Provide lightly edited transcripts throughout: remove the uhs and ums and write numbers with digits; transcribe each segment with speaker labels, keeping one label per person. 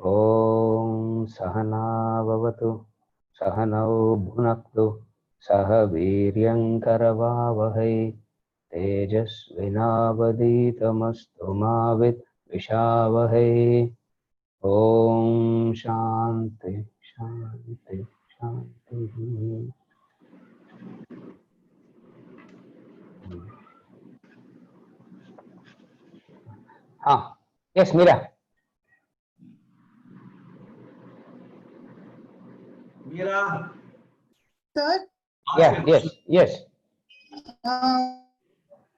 Speaker 1: Om Sahana Bhavatu Sahanau Bhunaktu Sah Viryam Karavavahai Tejasvinavaditamastu ma Vishavahai. Om Shanti Shanti Shanti. Yes, Mira.
Speaker 2: Mira.
Speaker 3: Sir?
Speaker 1: Yeah, yes.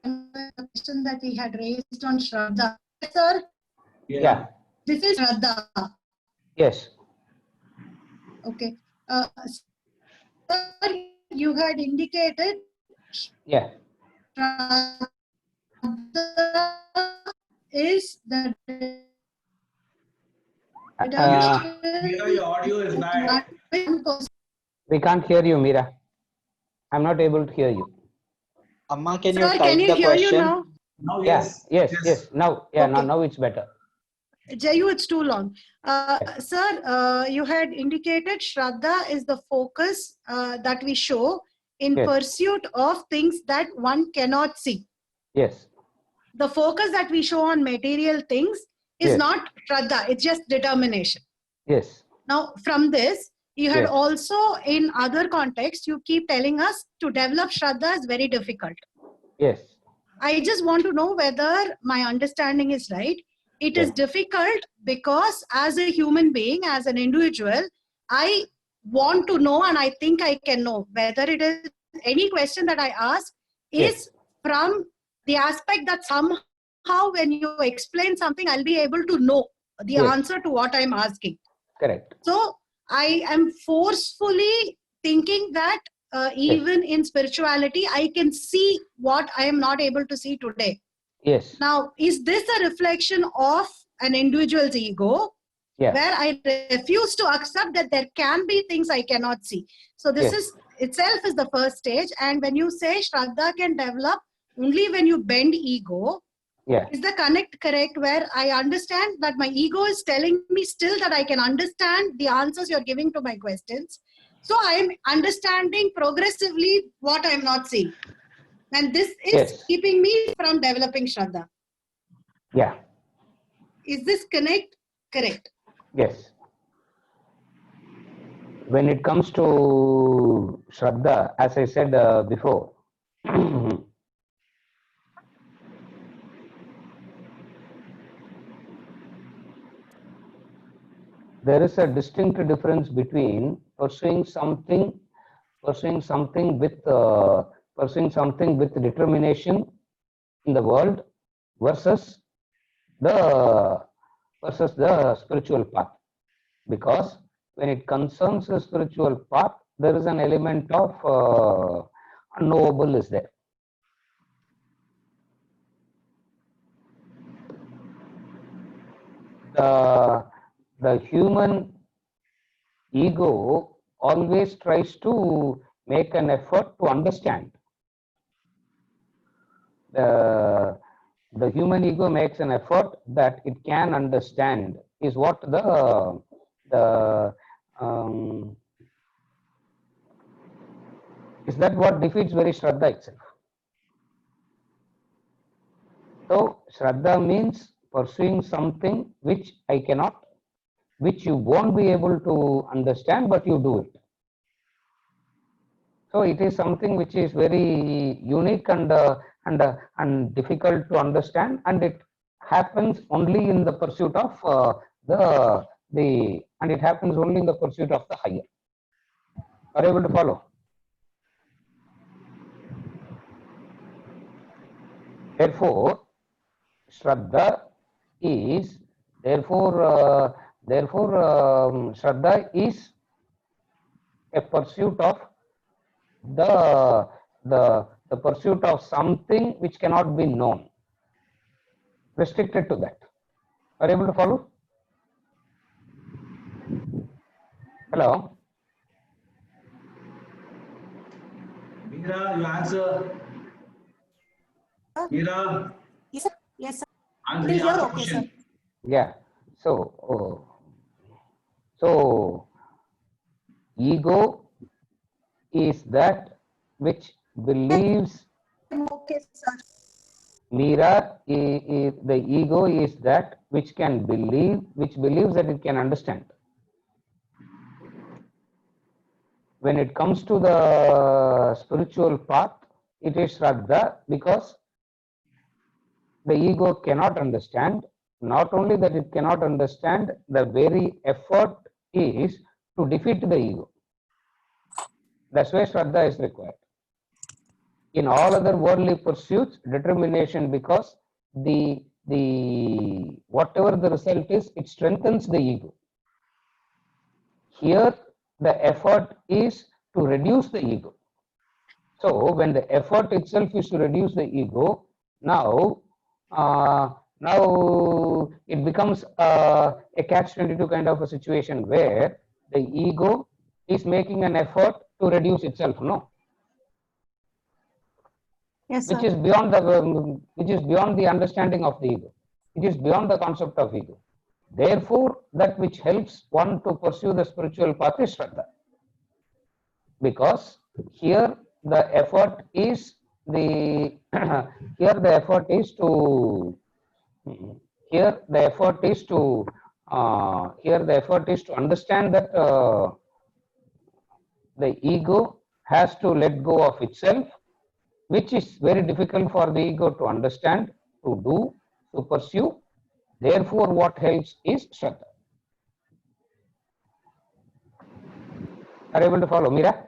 Speaker 3: The question that we had raised on Shraddha. Sir?
Speaker 1: Yeah.
Speaker 3: This is Shraddha.
Speaker 1: Yes.
Speaker 3: Okay. Sir, you had indicated.
Speaker 1: Yeah.
Speaker 3: Shraddha is the.
Speaker 2: Mira, your audio is bad.
Speaker 1: We can't hear you, Mira. I'm not able to hear you.
Speaker 4: Amma, can
Speaker 3: Sir,
Speaker 4: you type
Speaker 3: can you
Speaker 4: the
Speaker 3: hear
Speaker 4: question?
Speaker 3: you now?
Speaker 2: Now,
Speaker 1: yes. Now, yeah,
Speaker 3: Okay.
Speaker 1: now it's better.
Speaker 3: Jayu, it's too long. Sir, you had indicated Shraddha is the focus that we show in pursuit of things that one cannot see.
Speaker 1: Yes.
Speaker 3: The focus that we show on material things is not Shraddha, it's just determination.
Speaker 1: Yes.
Speaker 3: Now, from this, you had also, in other contexts, you keep telling us to develop Shraddha is very difficult.
Speaker 1: Yes.
Speaker 3: I just want to know whether my understanding is right. It is difficult because as a human being, as an individual, I want to know and I think I can know whether it is any question that I ask is from the aspect that somehow when you explain something, I'll be able to know the answer to what I'm asking.
Speaker 1: Correct.
Speaker 3: So I am forcefully thinking that even in spirituality, I can see what I am not able to see today.
Speaker 1: Yes.
Speaker 3: Now, is this a reflection of an individual's ego where I refuse to accept that there can be things I cannot see? So this is itself is the first stage. And when you say Shraddha can develop only when you bend ego, is the connect correct where I understand that my ego is telling me still that I can understand the answers you're giving to my questions. So I'm understanding progressively what I'm not seeing. And this is keeping me from developing Shraddha.
Speaker 1: Yeah.
Speaker 3: Is this correct?
Speaker 1: Yes. When it comes to Shraddha, as I said before, there is a distinct difference between pursuing something with determination in the world versus the spiritual path. Because when it concerns the spiritual path, there is an element of unknowable is there. The human ego always tries to make an effort to understand. The human ego makes an effort that it can understand is what is that what defeats very Shraddha itself. So Shraddha means pursuing something which I cannot, which you won't be able to understand, but you do it. So it is something which is very unique and difficult to understand, and it happens only in the pursuit of it happens only in the pursuit of the higher. Are you able to follow? Therefore, Shraddha is Shraddha is a pursuit of the pursuit of something which cannot be known, restricted to that. Are you able to follow? Hello?
Speaker 2: Mira, you answer. Mira.
Speaker 3: Yes, sir.
Speaker 2: Answer the question.
Speaker 1: Yeah. So So, ego is that which believes.
Speaker 3: Okay, sir.
Speaker 1: Mira, the ego is that which can believe, which believes that it can understand. When it comes to the spiritual path, it is Shraddha, because the ego cannot understand. Not only that it cannot understand, the very effort is to defeat the ego. That's why Shraddha is required. In all other worldly pursuits, determination, because the whatever the result is, it strengthens the ego. Here, the effort is to reduce the ego. So, when the effort itself is to reduce the ego, now it becomes a catch-22 kind of a situation where the ego is making an effort to reduce itself. No.
Speaker 3: Yes,
Speaker 1: which
Speaker 3: sir.
Speaker 1: is beyond the understanding of the ego. It is beyond the concept of ego. Therefore, that which helps one to pursue the spiritual path is Shraddha. Because here the effort is the here the effort is to understand that the ego has to let go of itself, which is very difficult for the ego to understand, to do, to pursue. Therefore, what helps is Shraddha. Are you able to follow, Mira?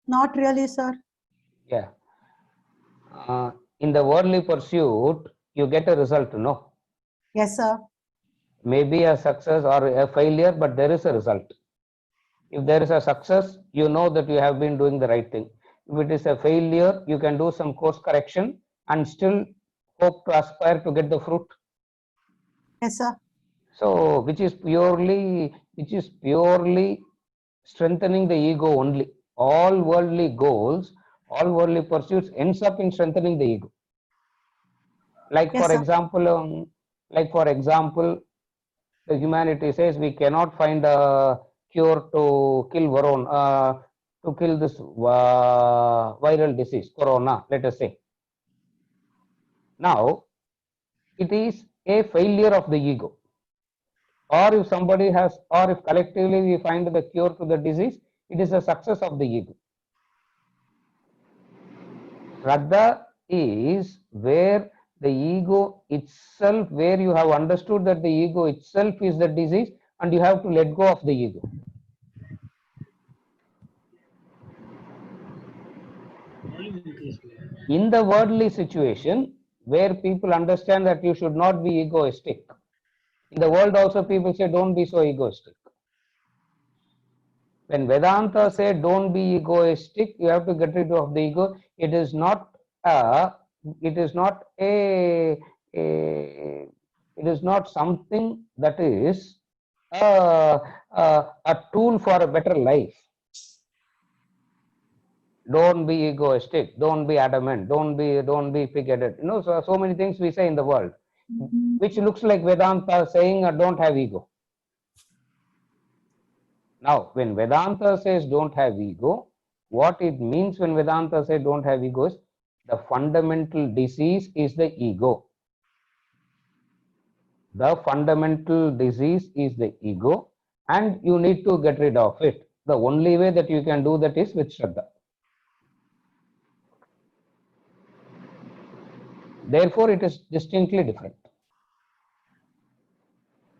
Speaker 3: Not really, sir.
Speaker 1: Yeah. In the worldly pursuit, you get a result, no?
Speaker 3: Yes, sir.
Speaker 1: Maybe a success or a failure, but there is a result. If there is a success, you know that you have been doing the right thing. If it is a failure, you can do some course correction and still hope to aspire to get the fruit.
Speaker 3: Yes, sir.
Speaker 1: So, which is purely strengthening the ego only. All worldly goals, all worldly pursuits ends up in strengthening the ego. Like
Speaker 3: Yes,
Speaker 1: for
Speaker 3: sir.
Speaker 1: example, the humanity says we cannot find a cure to kill this viral disease, corona, let us say. Now, it is a failure of the ego. Or if somebody has, or if collectively we find the cure to the disease, it is a success of the ego. Shraddha is where the ego itself, where you have understood that the ego itself is the disease and you have to let go of the ego. In the worldly situation, where people understand that you should not be egoistic, in the world also people say don't be so egoistic. When Vedanta say don't be egoistic, you have to get rid of the ego. It is not something that is a tool for a better life. Don't be egoistic, don't be adamant, don't be pig-headed. So many things we say in the world, which looks like Vedanta saying don't have ego. Now, when Vedanta says don't have ego, what it means when Vedanta says don't have ego is the fundamental disease is the ego. The fundamental disease is the ego, and you need to get rid of it. The only way that you can do that is with Shraddha. Therefore, it is distinctly different.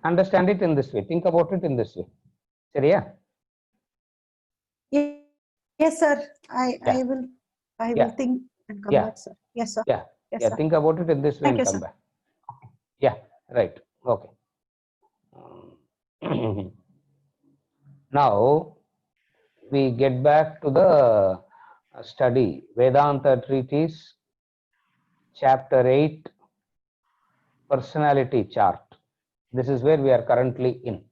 Speaker 1: Understand it in this way. Think about it in this way. Seriya?
Speaker 3: Yes, sir. I will think and come back, sir. Yes, sir.
Speaker 1: Yeah.
Speaker 3: Yes,
Speaker 1: Yeah.
Speaker 3: sir.
Speaker 1: Think about it in this way
Speaker 3: Thank
Speaker 1: and
Speaker 3: you,
Speaker 1: come
Speaker 3: sir.
Speaker 1: back. Yeah. Right. Okay. Now we get back to the study, Vedanta Treatise, Chapter 8, Personality Chart. This is where we are currently in.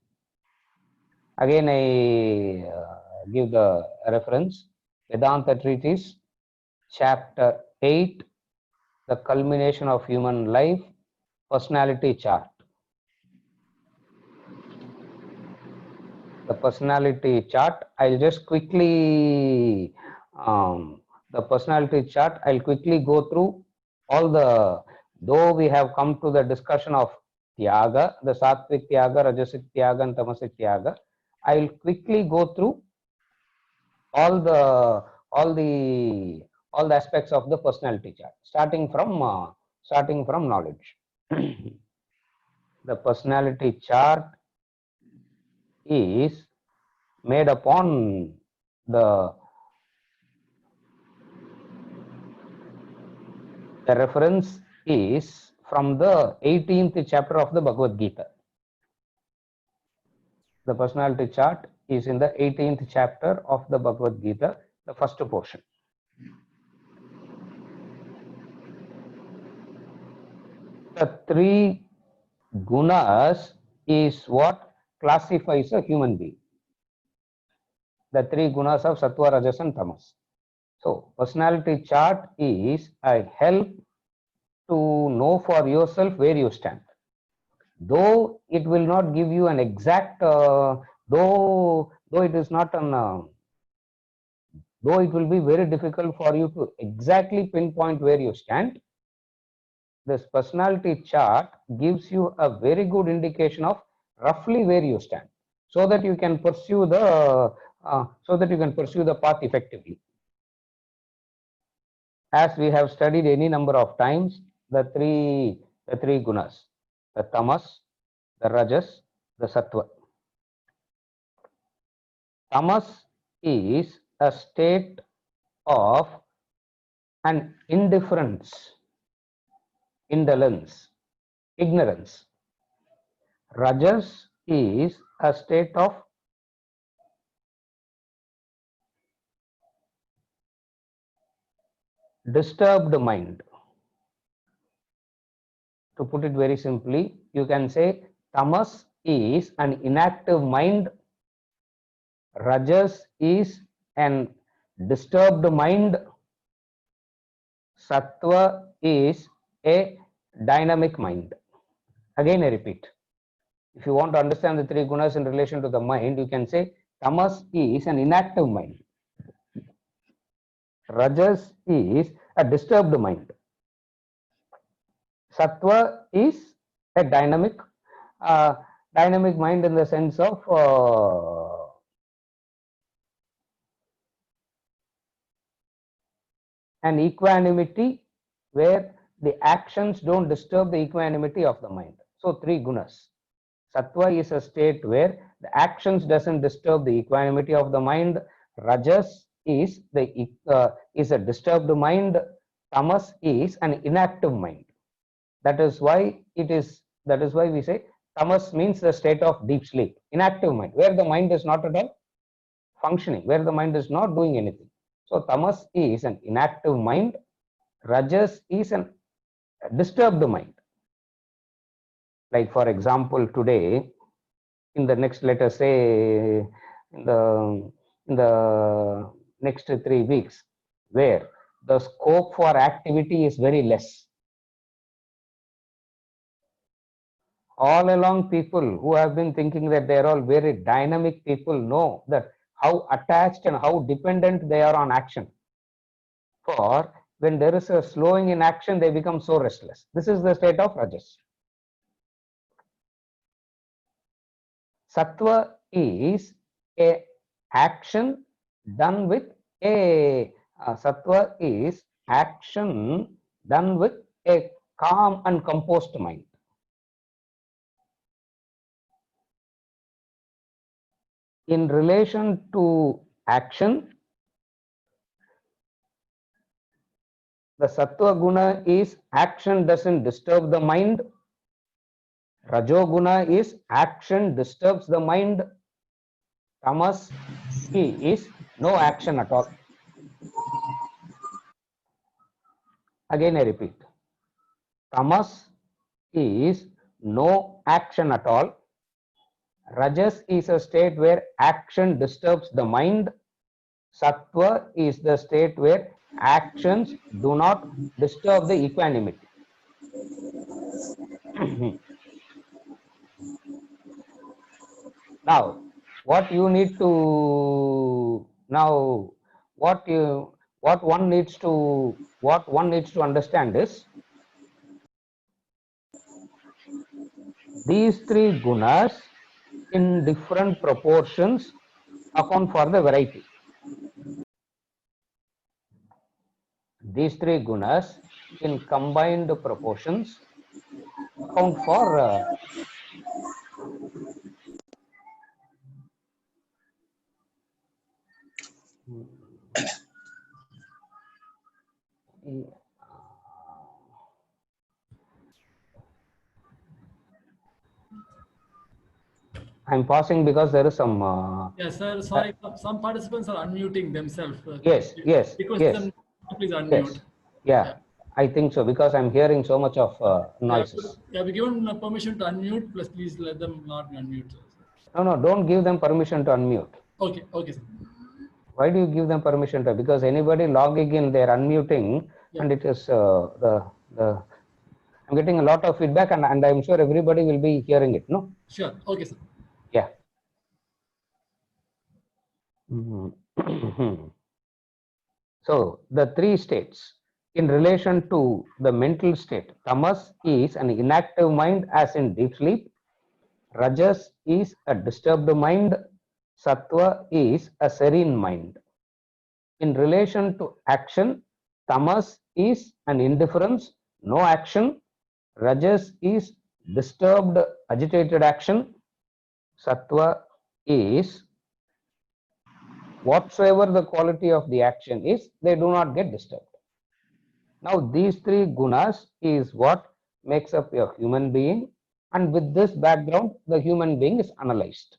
Speaker 1: Again, I give the reference, Vedanta Treatise, Chapter 8, The Culmination of Human Life, Personality Chart. the personality chart. I'll just quickly the personality chart. I'll quickly go through all the. Though we have come to the discussion of Tyaga, the Sattvic Tyaga, Rajasic Tyaga, and Tamasic Tyaga, I will quickly go through all the all the all the aspects of the personality chart, starting from knowledge. The personality chart is made upon the reference is from the 18th chapter of the Bhagavad Gita. The personality chart is in the 18th chapter of the Bhagavad Gita, the first portion. The three gunas is what classifies a human being. The three gunas of Sattva, Rajas, and Tamas. So, personality chart is a help to know for yourself where you stand. Though it will not give you an exact, though it is not an, though it will be very difficult for you to exactly pinpoint where you stand, this personality chart gives you a very good indication of roughly where you stand, so that you can pursue the path effectively. As we have studied any number of times, the three gunas, the tamas, the rajas, the sattva. Tamas is a state of an indifference, indolence, ignorance. Rajas is a state of disturbed mind. To put it very simply, you can say tamas is an inactive mind, rajas is an disturbed mind, sattva is a dynamic mind. Again, I repeat. If you want to understand the three gunas in relation to the mind, you can say tamas is an inactive mind, rajas is a disturbed mind, sattva is a dynamic mind in the sense of an equanimity where the actions don't disturb the equanimity of the mind. So three gunas. Sattva is a state where the actions doesn't disturb the equanimity of the mind. Rajas is a disturbed mind. Tamas is an inactive mind. That is why we say tamas means the state of deep sleep, inactive mind, where the mind is not at all functioning, where the mind is not doing anything. So tamas is an inactive mind, rajas is a disturbed mind. Like for example, today, in the next, let us say, in the next 3 weeks, where the scope for activity is very less. All along, people who have been thinking that they are all very dynamic people know that how attached and how dependent they are on action. For when there is a slowing in action, they become so restless. This is the state of rajas. Sattva is a action done with a sattva is action done with a calm and composed mind. In relation to action, the sattva guna is action doesn't disturb the mind. Rajoguna is action disturbs the mind. Tamas is no action at all. Again, I repeat. Tamas is no action at all. Rajas is a state where action disturbs the mind. Sattva is the state where actions do not disturb the equanimity. Now, what you need to now, what one needs to understand is these three gunas in different proportions account for the variety. These three gunas in combined proportions account for I'm pausing because there is some
Speaker 4: Yes, sir. Sorry, some participants are unmuting themselves.
Speaker 1: yes,
Speaker 4: Request
Speaker 1: yes,
Speaker 4: them to please
Speaker 1: yes,
Speaker 4: unmute.
Speaker 1: yeah, I think so because I'm hearing so much of noises.
Speaker 4: Yeah, we given permission to unmute. Plus, please let them not unmute.
Speaker 1: No, don't give them permission to unmute.
Speaker 4: Okay, okay, sir.
Speaker 1: Why do you give them permission to? Because anybody logging in, they're unmuting, and it is the I'm getting a lot of feedback, and I'm sure everybody will be hearing it. No.
Speaker 4: Sure. Okay, sir.
Speaker 1: Yeah. So the three states in relation to the mental state, tamas is an inactive mind as in deep sleep, rajas is a disturbed mind, sattva is a serene mind. In relation to action, tamas is an indifference, no action, rajas is disturbed, agitated action, sattva is whatsoever the quality of the action is, they do not get disturbed. Now, these three gunas is what makes up a human being, and with this background, the human being is analyzed.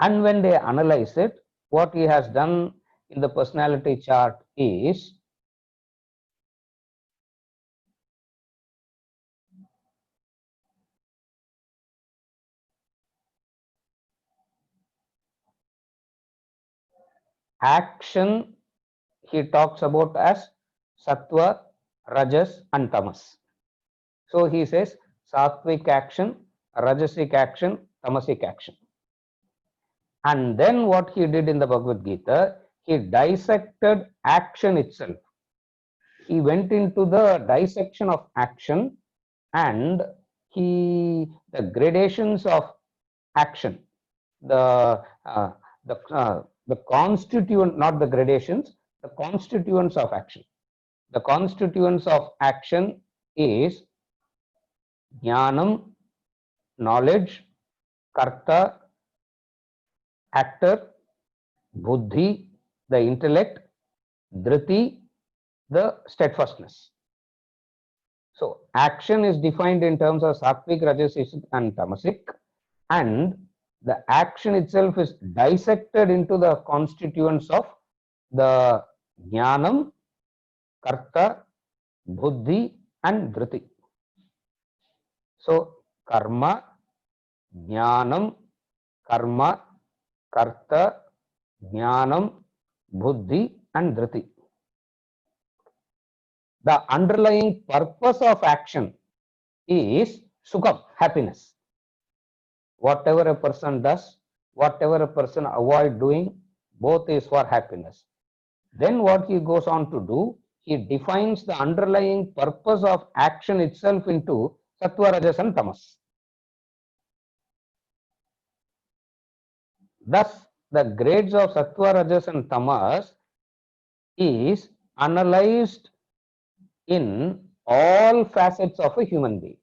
Speaker 1: And when they analyze it, what he has done in the personality chart is action. He talks about as sattva, rajas, and tamas. So he says sattvic action, rajasic action, tamasic action. And then what he did in the Bhagavad Gita, he dissected action itself. He went into the dissection of action and the gradations of action, the constituent, not the gradations, the constituents of action. The constituents of action is jnanam, knowledge, karta, actor, buddhi, the intellect, dhriti, the steadfastness. So action is defined in terms of sattvic, rajasic, and tamasic, and the action itself is dissected into the constituents of the jnanam, karta, buddhi, and dhriti. So karma, jnanam, karma, karta, jnanam, buddhi, and dhriti. The underlying purpose of action is sukham, happiness. Whatever a person does, whatever a person avoid doing, both is for happiness. Then what he goes on to do, he defines the underlying purpose of action itself into sattva, rajas, and tamas. Thus, the grades of sattva, rajas, and tamas is analyzed in all facets of a human being.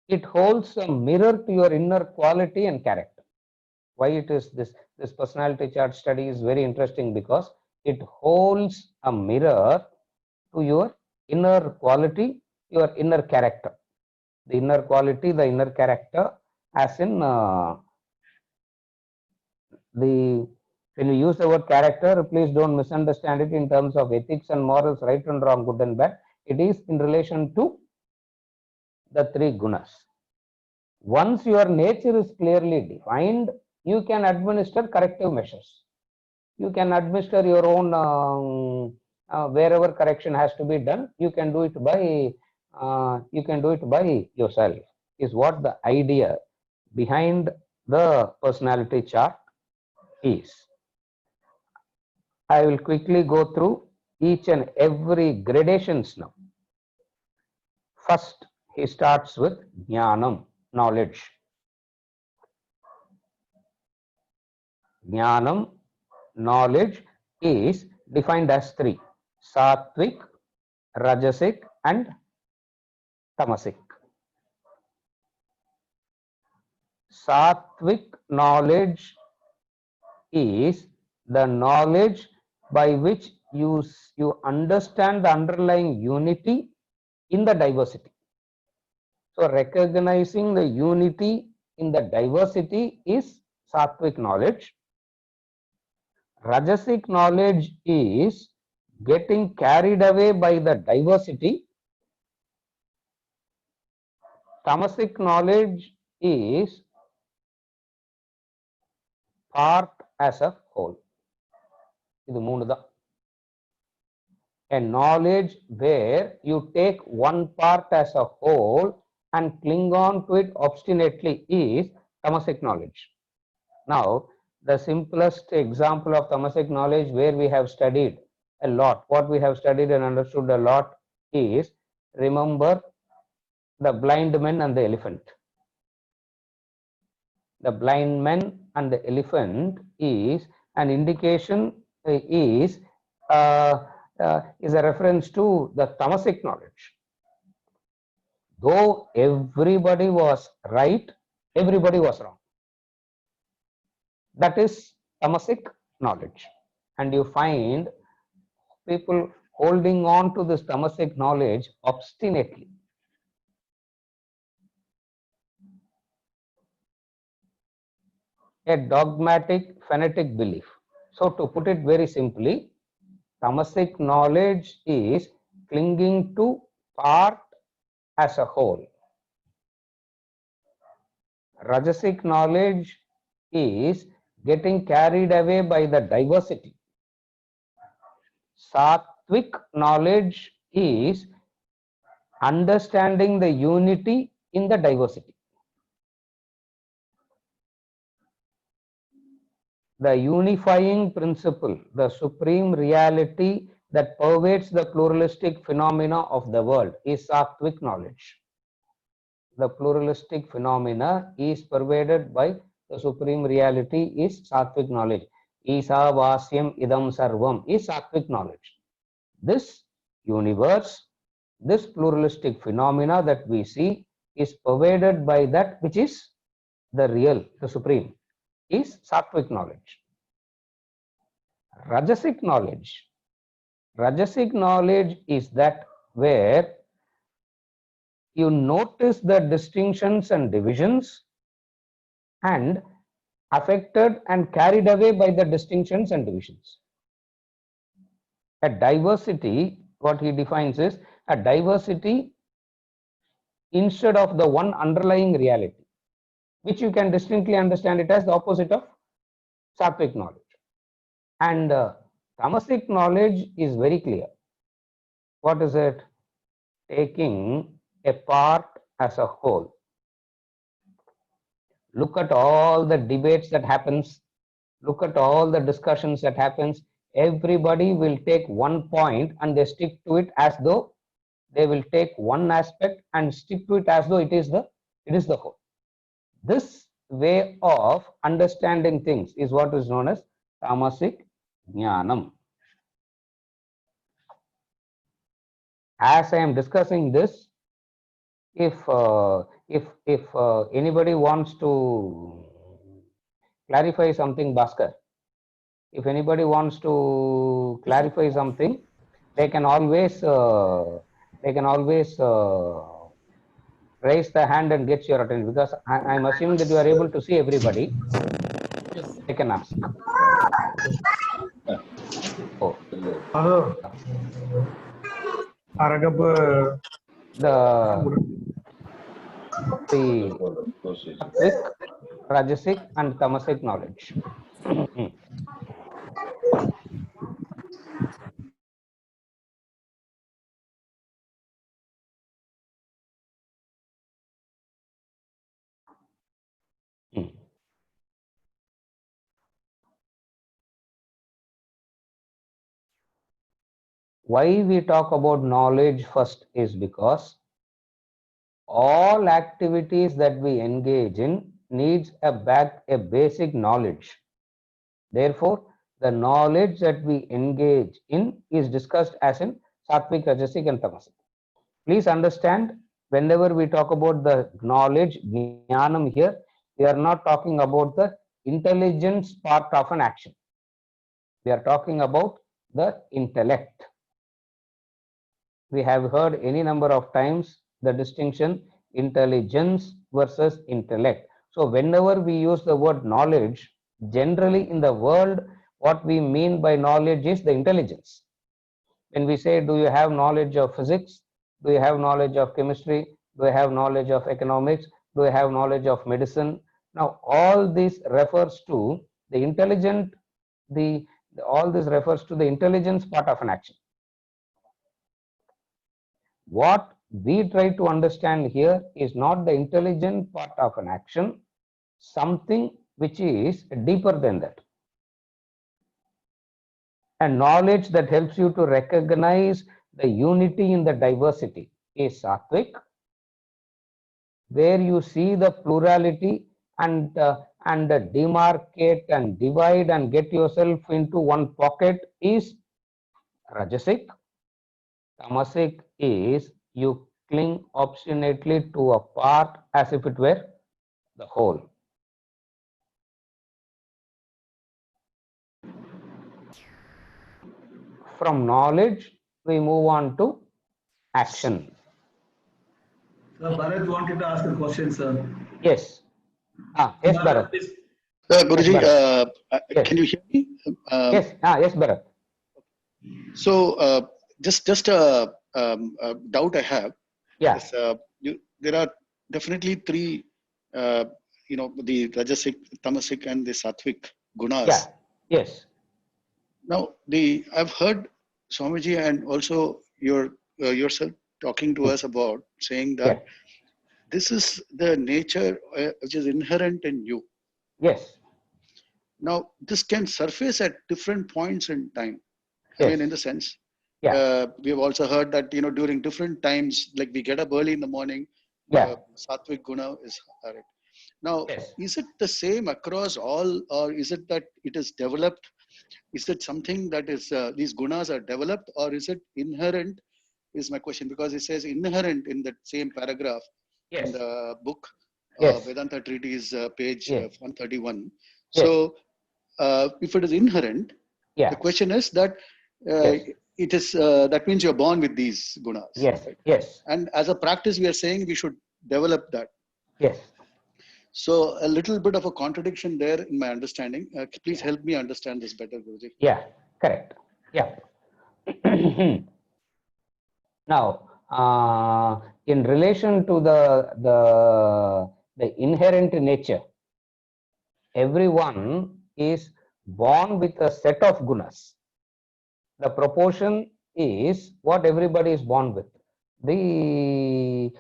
Speaker 1: It holds a mirror to your inner quality and character. Why it is this personality chart study is very interesting because it holds a mirror to your inner quality, your inner character. The inner quality, the inner character, as in when you use the word character, please don't misunderstand it in terms of ethics and morals, right and wrong, good and bad. It is in relation to the three gunas. Once your nature is clearly defined, you can administer corrective measures. You can administer your own wherever correction has to be done, you can do it by yourself. Is what the idea behind the personality chart is. I will quickly go through each and every gradations now. First, he starts with jnanam, knowledge. Jnanam, knowledge, is defined as three: sattvic, rajasic, and tamasic. Sattvic knowledge is the knowledge by which you understand the underlying unity in the diversity. So recognizing the unity in the diversity is sattvic knowledge. Rajasic knowledge is getting carried away by the diversity. Tamasic knowledge is part as a whole. இது மூணு தான். A knowledge where you take one part as a whole and cling on to it obstinately is tamasic knowledge. Now, the simplest example of tamasic knowledge where we have studied a lot, what we have studied and understood a lot is, remember the blind men and the elephant. The blind men and the elephant is an indication, is a reference to the tamasic knowledge. Though everybody was right, everybody was wrong. That is tamasic knowledge. And you find people holding on to this tamasic knowledge obstinately. A dogmatic, fanatic belief. So to put it very simply, tamasic knowledge is clinging to part as a whole. Rajasic knowledge is getting carried away by the diversity. Sattvic knowledge is understanding the unity in the diversity. The unifying principle, the supreme reality that pervades the pluralistic phenomena of the world is sattvic knowledge. The pluralistic phenomena is pervaded by the supreme reality is sattvic knowledge. Isa vasyam idam sarvam is sattvic knowledge. This universe, this pluralistic phenomena that we see is pervaded by that which is the real, the supreme, is sattvic knowledge. Rajasic knowledge. Rajasic knowledge is that where you notice the distinctions and divisions and affected and carried away by the distinctions and divisions. A diversity, what he defines is a diversity instead of the one underlying reality, which you can distinctly understand it as the opposite of sattvic knowledge. And tamasic knowledge is very clear. What is it? Taking a part as a whole. Look at all the debates that happens. Look at all the discussions that happens. Everybody will take one point and they stick to it as though they will take one aspect and stick to it as though it is the whole. This way of understanding things is what is known as tamasic jnanam. As I am discussing this, if anybody wants to clarify something, Bhaskar, if anybody wants to clarify something, they can always raise the hand and get your attention, because I'm assuming that you are able to see everybody.
Speaker 4: Yes.
Speaker 1: They can ask. Oh. The sattvic, rajasic and tamasic knowledge. Why we talk about knowledge first is because all activities that we engage in needs a basic knowledge. Therefore, the knowledge that we engage in is discussed as in Sattvic, Rajasic and Tamasic. Please understand, whenever we talk about the knowledge, jnanam here, we are not talking about the intelligence part of an action. We are talking about the intellect. We have heard any number of times the distinction intelligence versus intellect. So whenever we use the word knowledge, generally in the world, what we mean by knowledge is the intelligence. When we say, do you have knowledge of physics? Do you have knowledge of chemistry? Do you have knowledge of economics? Do you have knowledge of medicine? Now, all this refers to the intelligent, all this refers to the intelligence part of an action. What we try to understand here is not the intelligent part of an action, something which is deeper than that. And knowledge that helps you to recognize the unity in the diversity is Sattvic, where you see the plurality and demarcate and divide and get yourself into one pocket is Rajasic. Tamasic is you cling obstinately to a part as if it were the whole. From knowledge, we move on to action.
Speaker 2: Sir, Bharat wanted to ask a question, sir.
Speaker 1: Yes. Yes, Bharat.
Speaker 2: Please.
Speaker 5: Guruji,
Speaker 1: Yes.
Speaker 5: can you hear me?
Speaker 1: Yes. Yes, Bharat.
Speaker 5: So, just a doubt I have.
Speaker 1: Yeah.
Speaker 5: Is, there are definitely three, the Rajasic, Tamasic, and the Sattvic gunas.
Speaker 1: Yeah. Yes.
Speaker 5: Now, I've heard Swamiji and also yourself talking to us about saying that
Speaker 1: Yeah.
Speaker 5: this is the nature which is inherent in you.
Speaker 1: Yes.
Speaker 5: Now, this can surface at different points in time.
Speaker 1: Yes.
Speaker 5: I mean, in the sense,
Speaker 1: Yeah.
Speaker 5: we have also heard that, during different times, like we get up early in the morning,
Speaker 1: Yeah.
Speaker 5: Sattvic guna is correct. Now,
Speaker 1: Yes.
Speaker 5: is it the same across all, or is it that it is developed? Is it something that is, these gunas are developed, or is it inherent? Is my question, because it says inherent in that same paragraph in
Speaker 1: Yes.
Speaker 5: the book,
Speaker 1: Yes.
Speaker 5: Vedanta Treatise, page
Speaker 1: Yes.
Speaker 5: 131.
Speaker 1: Yes.
Speaker 5: So, if it is inherent,
Speaker 1: Yeah.
Speaker 5: the question is that
Speaker 1: Yes.
Speaker 5: it is that means you're born with these gunas.
Speaker 1: Yes.
Speaker 5: Right?
Speaker 1: Yes.
Speaker 5: And as a practice, we are saying we should develop that.
Speaker 1: Yes.
Speaker 5: So a little bit of a contradiction there in my understanding. Please help me understand this better, Guruji.
Speaker 1: Yeah. Correct. Yeah. Now, in relation to the inherent nature, everyone is born with a set of gunas. The proportion is what everybody is born with. The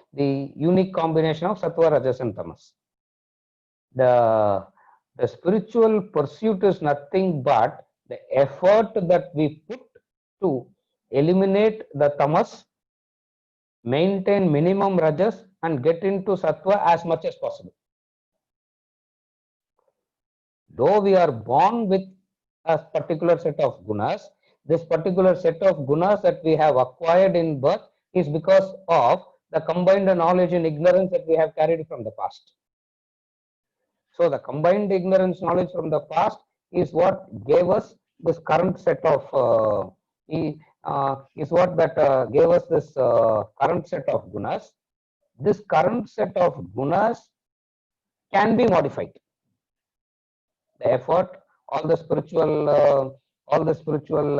Speaker 1: unique combination of sattva, rajas, and tamas. The spiritual pursuit is nothing but the effort that we put to eliminate the tamas, maintain minimum rajas, and get into sattva as much as possible. Though we are born with a particular set of gunas, this particular set of gunas that we have acquired in birth is because of the combined knowledge and ignorance that we have carried from the past. So the combined ignorance knowledge from the past is what gave us this current set of gave us this current set of gunas. This current set of gunas can be modified. The effort, all the spiritual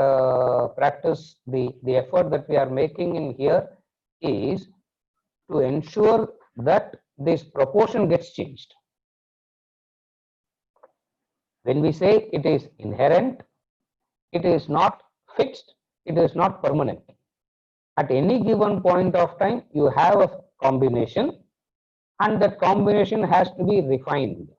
Speaker 1: practice, the effort that we are making in here is to ensure that this proportion gets changed. When we say it is inherent, it is not fixed, it is not permanent. At any given point of time, you have a combination, and that combination has to be refined.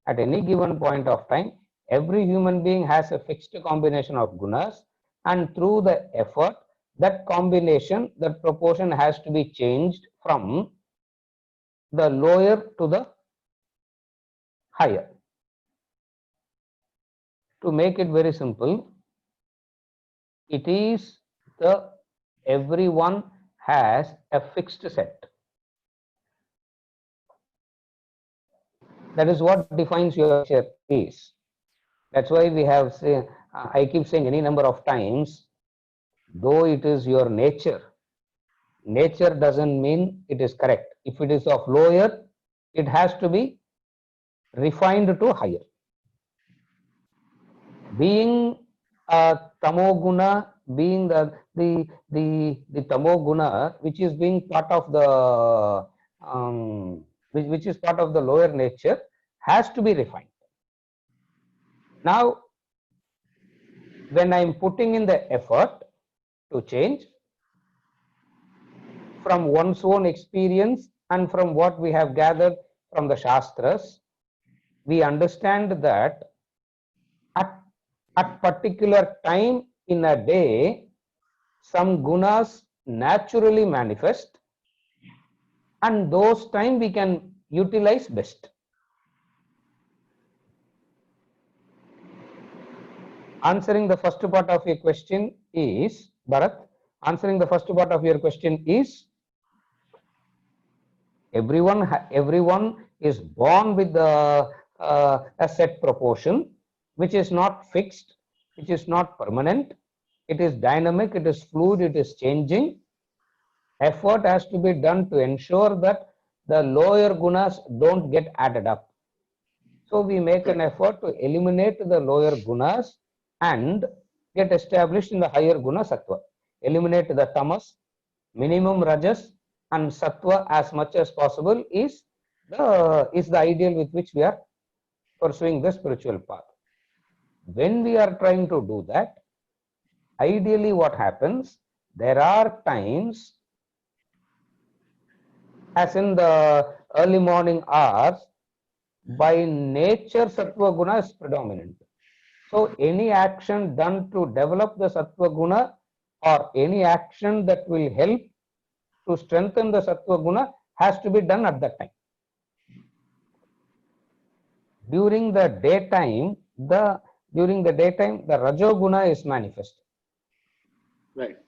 Speaker 1: At any given point of time, every human being has a fixed combination of gunas. and through the effort, that combination, that proportion has to be changed from the lower to the higher. To make it very simple, it is the everyone has a fixed set. That is what defines your nature is. That's why we have say, I keep saying any number of times, though it is your nature, nature doesn't mean it is correct. If it is of lower, it has to be refined to higher. Being a tamoguna, being the tamoguna, which is being part of the which is part of the lower nature, has to be refined. Now, when I am putting in the effort to change from one's own experience and from what we have gathered from the Shastras, we understand that at particular time in a day, some gunas naturally manifest, and those time we can utilize best. Answering the first part of your question is, Bharat, answering the first part of your question is, everyone is born with a set proportion, which is not fixed, which is not permanent. It is dynamic, it is fluid, it is changing. Effort has to be done to ensure that the lower gunas don't get added up. So we make an effort to eliminate the lower gunas and get established in the higher guna sattva. Eliminate the tamas, minimum rajas, and sattva as much as possible is the ideal with which we are pursuing the spiritual path. When we are trying to do that, ideally what happens, there are times, as in the early morning hours, by nature sattva guna is predominant. So any action done to develop the sattva guna or any action that will help to strengthen the sattva guna has to be done at that time. During the daytime, the rajoguna is manifest.
Speaker 5: Right.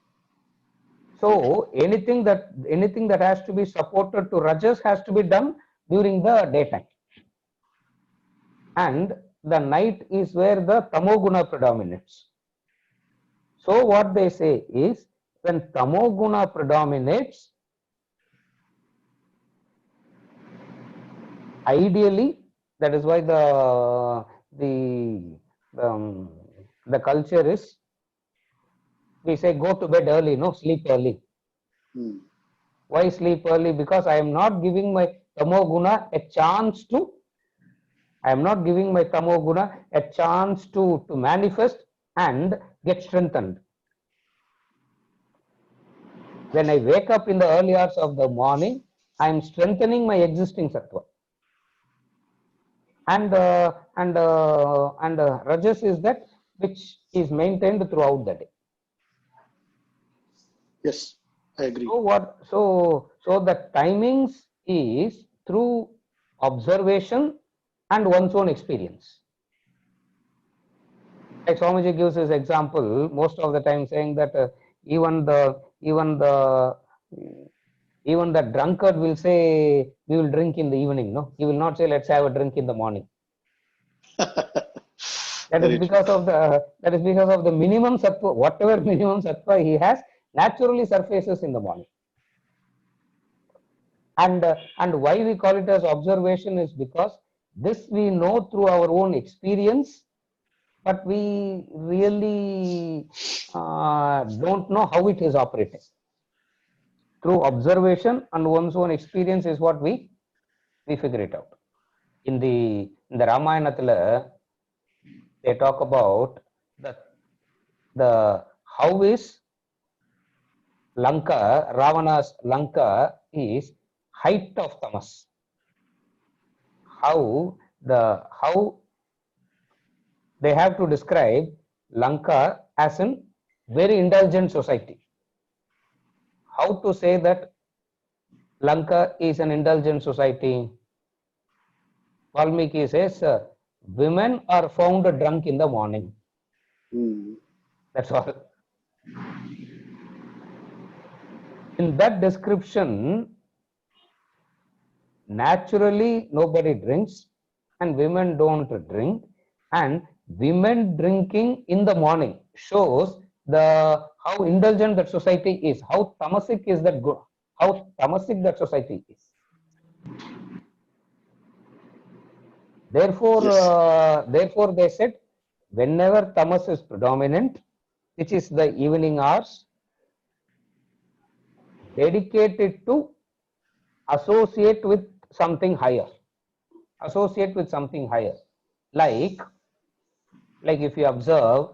Speaker 1: So anything that has to be supported to rajas has to be done during the daytime. And the night is where the tamoguna predominates. So what they say is, when tamoguna predominates, ideally, that is why the culture is, we say go to bed early, no, sleep early. Why sleep early? Because I am not giving my tamoguna a chance to, manifest and get strengthened. When I wake up in the early hours of the morning, I am strengthening my existing sattva. And rajas is that which is maintained throughout the day.
Speaker 5: Yes, I agree.
Speaker 1: So the timings is through observation and one's own experience. Like Swamiji gives his example most of the time, saying that even the drunkard will say we will drink in the evening. No, he will not say let's have a drink in the morning. That is because of the minimum sattva, whatever minimum sattva he has naturally surfaces in the morning. And why we call it as observation is because this we know through our own experience, but we really don't know how it is operating. Through observation and one's own experience is what we figure it out. In the Ramayana, they talk about the how is Lanka, Ravana's Lanka is height of tamas. How they have to describe Lanka as in very indulgent society. How to say that Lanka is an indulgent society? Valmiki says, women are found drunk in the morning. That's all. In that description, naturally nobody drinks and women don't drink, and women drinking in the morning shows the how indulgent that society is, how tamasic is that good, how tamasic that society is. Therefore, therefore they said, whenever tamas is predominant, which is the evening hours, dedicated to associate with something higher. Associate with something higher. Like if you observe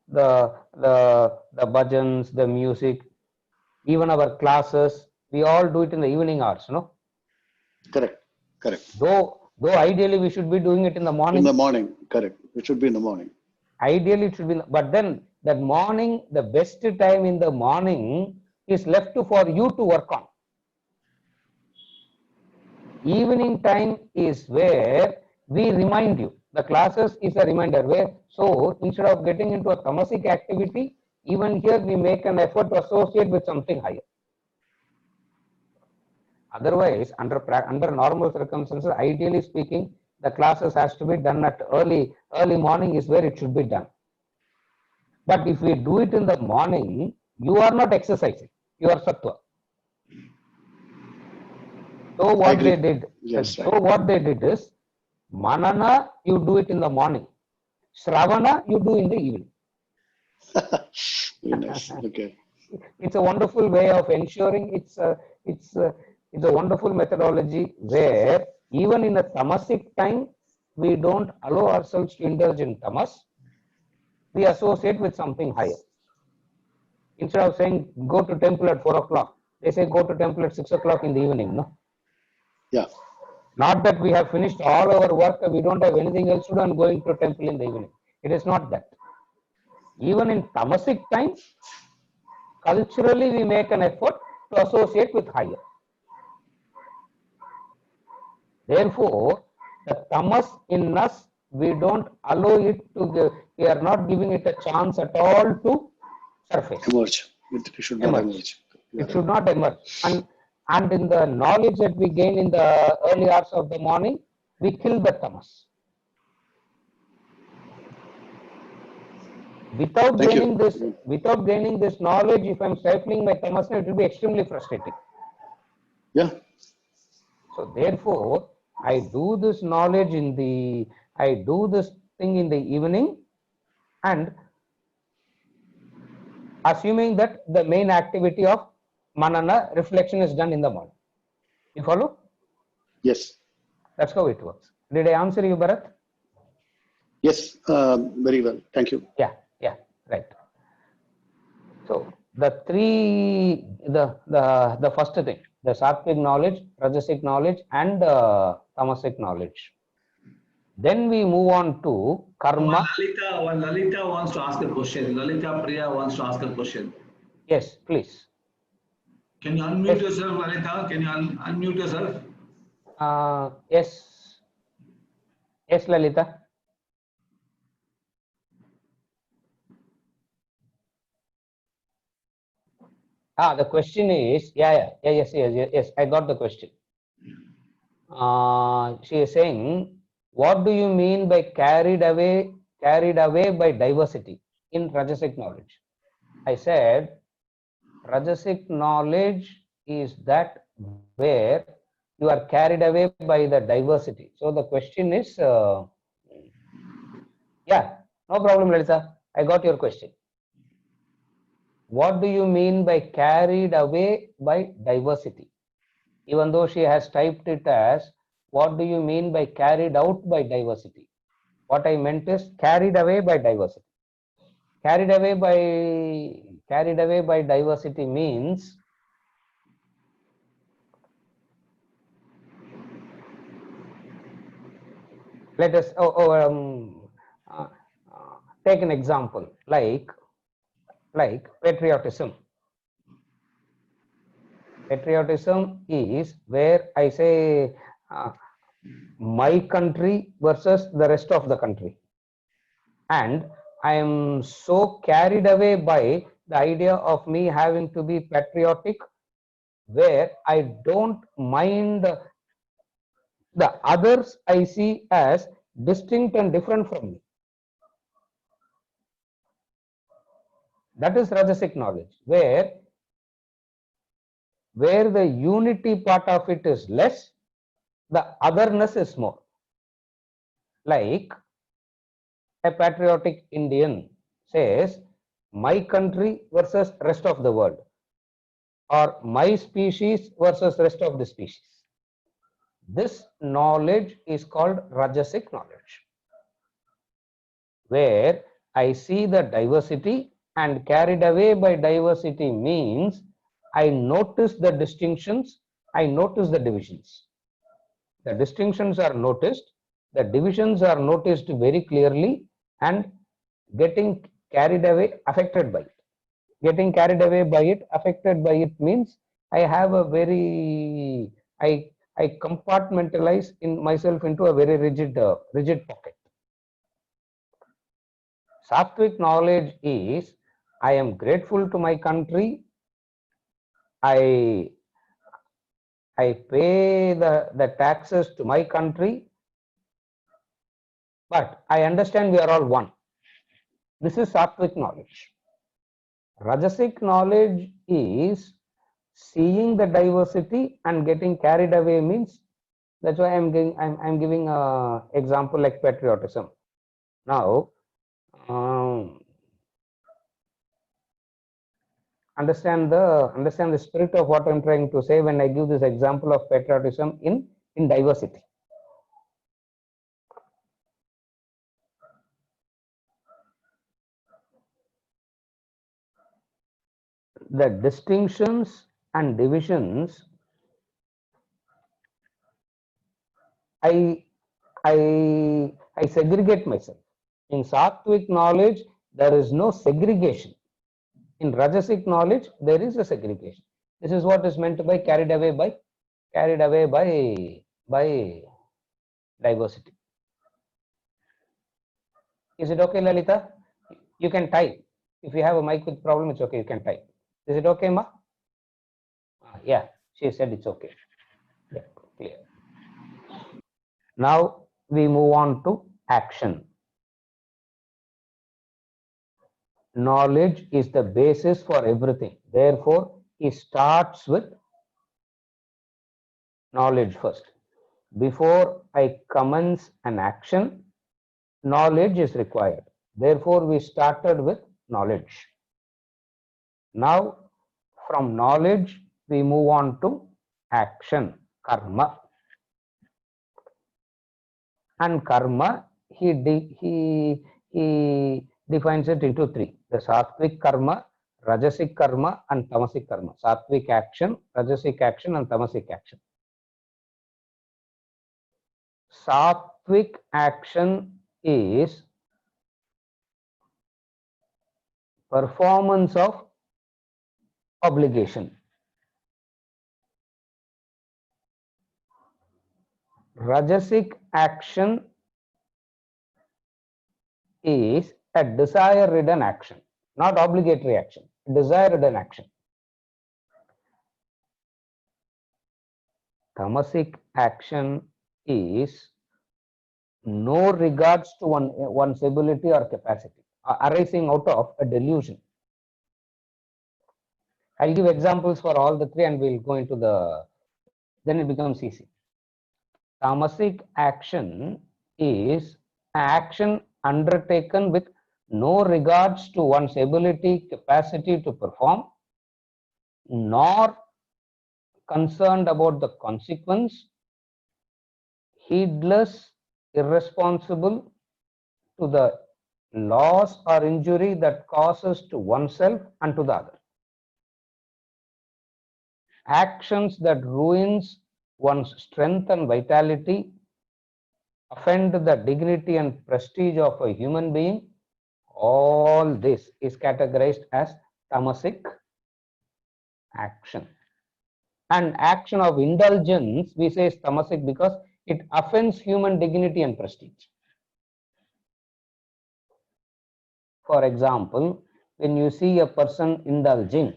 Speaker 1: the bhajans, the music, even our classes, we all do it in the evening hours, no?
Speaker 5: Correct. Correct.
Speaker 1: Though ideally we should be doing it in the morning.
Speaker 5: In the morning, correct. It should be in the morning.
Speaker 1: Ideally it should be, but then that morning, the best time in the morning is left for you to work on. Evening time is where we remind you. The classes is a reminder where, so instead of getting into a tamasic activity, even here we make an effort to associate with something higher. Otherwise, under normal circumstances, ideally speaking, the classes has to be done at early morning is where it should be done. But if we do it in the morning, you are not exercising, you are sattva. So what they did, what they did is, manana you do it in the morning, shravana you do in the evening.
Speaker 5: Very nice. Okay.
Speaker 1: It's a wonderful way of ensuring it's a wonderful methodology where even in a tamasic time we don't allow ourselves to indulge in tamas. We associate with something higher. Instead of saying go to temple at 4 o'clock, they say go to temple at 6 o'clock in the evening. No.
Speaker 5: Yeah.
Speaker 1: Not that we have finished all our work, we don't have anything else to do and going to temple in the evening. It is not that. Even in tamasic time, culturally we make an effort to associate with higher. Therefore, the tamas in us, we don't allow it to, we are not giving it a chance at all to surface.
Speaker 5: Emerge. It should not emerge.
Speaker 1: It should not emerge. And in the knowledge that we gain in the early hours of the morning, we kill the tamas. Without gaining this knowledge, if I'm stifling my tamas, it will be extremely frustrating.
Speaker 5: Yeah.
Speaker 1: So therefore, I do this knowledge I do this thing in the evening, and assuming that the main activity of manana, reflection, is done in the morning. You follow?
Speaker 5: Yes.
Speaker 1: That's how it works. Did I answer you, Bharat?
Speaker 5: Yes, very well. Thank you.
Speaker 1: Yeah, right. So the first thing, the sattvic knowledge, rajasic knowledge, and the tamasic knowledge. Then we move on to karma.
Speaker 2: Lalita wants to ask a question. Lalita Priya wants to ask a question.
Speaker 1: Yes, please.
Speaker 2: Can you unmute yourself, Lalita? Can you unmute yourself?
Speaker 1: Yes. Yes, Lalita. The question is, yes, I got the question. She is saying, what do you mean by carried away by diversity in rajasic knowledge? I said, rajasic knowledge is that where you are carried away by the diversity. So the question is, no problem, Lalita. I got your question. What do you mean by carried away by diversity? Even though she has typed it as, what do you mean by carried out by diversity? What I meant is carried away by diversity. Carried away by diversity means let us take an example, like like patriotism. Patriotism is where I say my country versus the rest of the country. And I am so carried away by the idea of me having to be patriotic, where I don't mind the others I see as distinct and different from me. That is Rajasic knowledge, where the unity part of it is less, the otherness is more. Like a patriotic Indian says, my country versus rest of the world, or my species versus rest of the species. This knowledge is called Rajasic knowledge, where I see the diversity and carried away by diversity means I notice the distinctions, I notice the divisions. The distinctions are noticed, the divisions are noticed very clearly, and getting carried away, affected by it. Getting carried away by it, affected by it means I have a very, I compartmentalize in myself into a very rigid pocket. Sattvic knowledge is I am grateful to my country. I pay the taxes to my country, but I understand we are all one. This is Sattvic knowledge. Rajasic knowledge is seeing the diversity and getting carried away means, that's why I'm giving an example like patriotism. Now, understand the spirit of what I'm trying to say when I give this example of patriotism in diversity. The distinctions and divisions, I segregate myself. In Sattvic knowledge, there is no segregation. In Rajasic knowledge, there is a segregation. This is what is meant by carried away by diversity. Is it okay, Lalita? You can type. If you have a mic with problem, it's okay. You can type. Is it okay, Ma? Yeah, she said it's okay. Yeah, clear. Now we move on to action. Knowledge is the basis for everything. Therefore, it starts with knowledge first. Before I commence an action, knowledge is required. Therefore, we started with knowledge. Now, from knowledge, we move on to action, karma. And karma, he defines it into three: the sattvic karma, rajasic karma, and tamasic karma. Sattvic action, rajasic action, and tamasic action. Sattvic action is performance of obligation. Rajasic action is a desire-ridden action, not obligatory action, desire-ridden action. Tamasic action is no regards to one's ability or capacity, arising out of a delusion. I'll give examples for all the three and we'll go into then it becomes easy. Tamasic action is action undertaken with no regards to one's ability, capacity to perform, nor concerned about the consequence, heedless, irresponsible to the loss or injury that causes to oneself and to the other. Actions that ruins one's strength and vitality, offend the dignity and prestige of a human being, All this is categorized as tamasic action. And action of indulgence, we say is tamasic because it offends human dignity and prestige. For example, when you see a person indulging,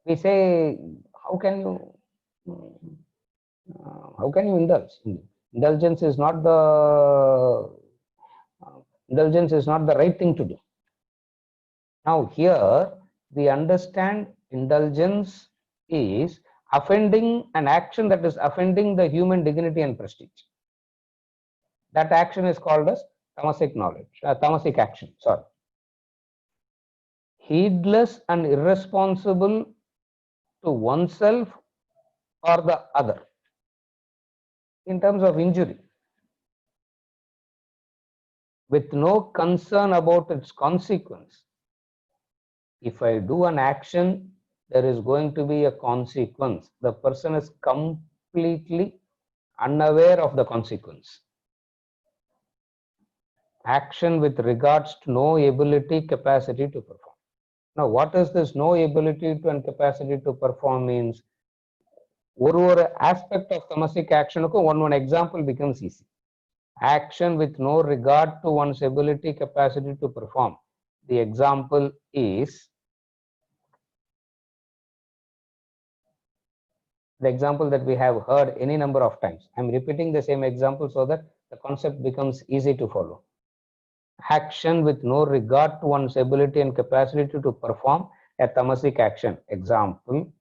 Speaker 1: we say, how can you indulge? Indulgence is not the right thing to do. Now here we understand indulgence is offending an action that is offending the human dignity and prestige. That action is called as tamasic tamasic action. Sorry. Heedless and irresponsible to oneself or the other in terms of injury, with no concern about its consequence. If I do an action, there is going to be a consequence. The person is completely unaware of the consequence. Action with regards to no ability, capacity to perform. Now, what is this no ability to and capacity to perform means? One aspect of tamasic action, one example becomes easy. Action with no regard to one's ability, capacity to perform. The example is the example that we have heard any number of times. I'm repeating the same example so that the concept becomes easy to follow. Action with no regard to one's ability and capacity to perform a tamasic action. Example,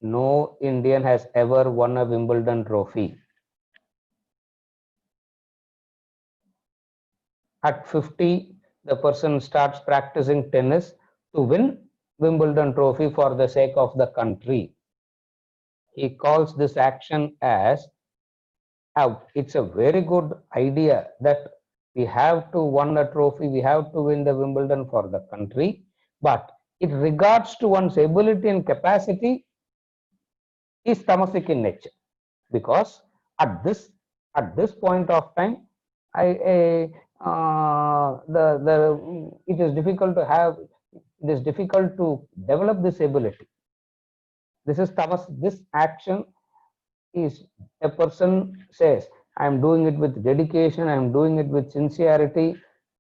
Speaker 1: no Indian has ever won a Wimbledon trophy. At 50, the person starts practicing tennis to win Wimbledon trophy for the sake of the country. He calls this action as, it's a very good idea that we have to win a trophy, we have to win the Wimbledon for the country, but it regards to one's ability and capacity is tamasic in nature, because at this point of time, it is difficult to develop this ability. This is this action is, a person says, I'm doing it with dedication, I'm doing it with sincerity,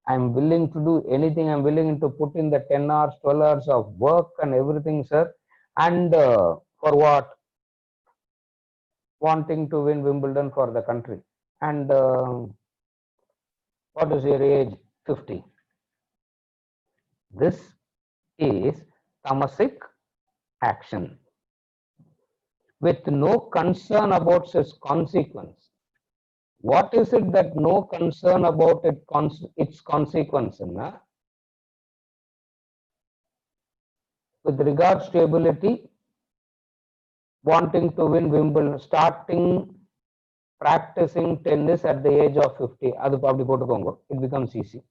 Speaker 1: I'm willing to do anything, I'm willing to put in the 10 hours, 12 hours of work and everything, sir. And for what? Wanting to win Wimbledon for the country. And what is your age? 50. This is tamasic action with no concern about its consequence. What is it that no concern about its consequence? With regards to ability, wanting to win Wimbledon, starting practicing tennis at the age of 50, it becomes easy.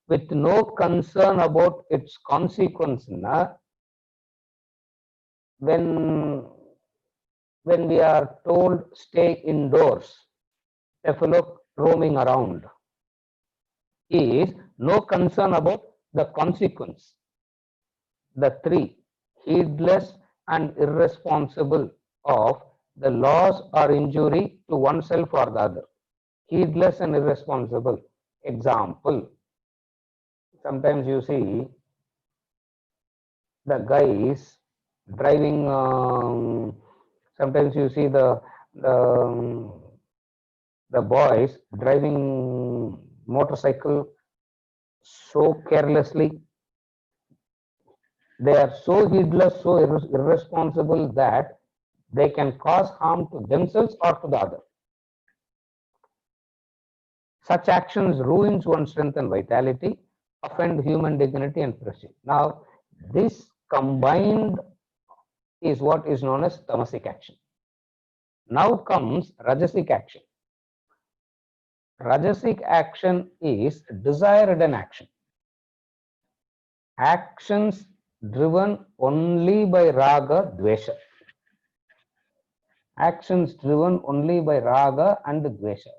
Speaker 1: With no concern about its consequence, when we are told stay indoors, a fellow roaming around, is no concern about the consequence. The 3, heedless and irresponsible of the loss or injury to oneself or the other. Heedless and irresponsible. Example, sometimes you see the guys driving, sometimes you see the boys driving motorcycle so carelessly. They are so heedless, so irresponsible that they can cause harm to themselves or to the other. Such actions ruins one's strength and vitality, offend human dignity and prestige. Now, this combined is what is known as tamasic action. Now comes rajasic action. Rajasic action is desire-ridden action. Actions driven only by raga, dvesha. Actions driven only by raga and dvesha.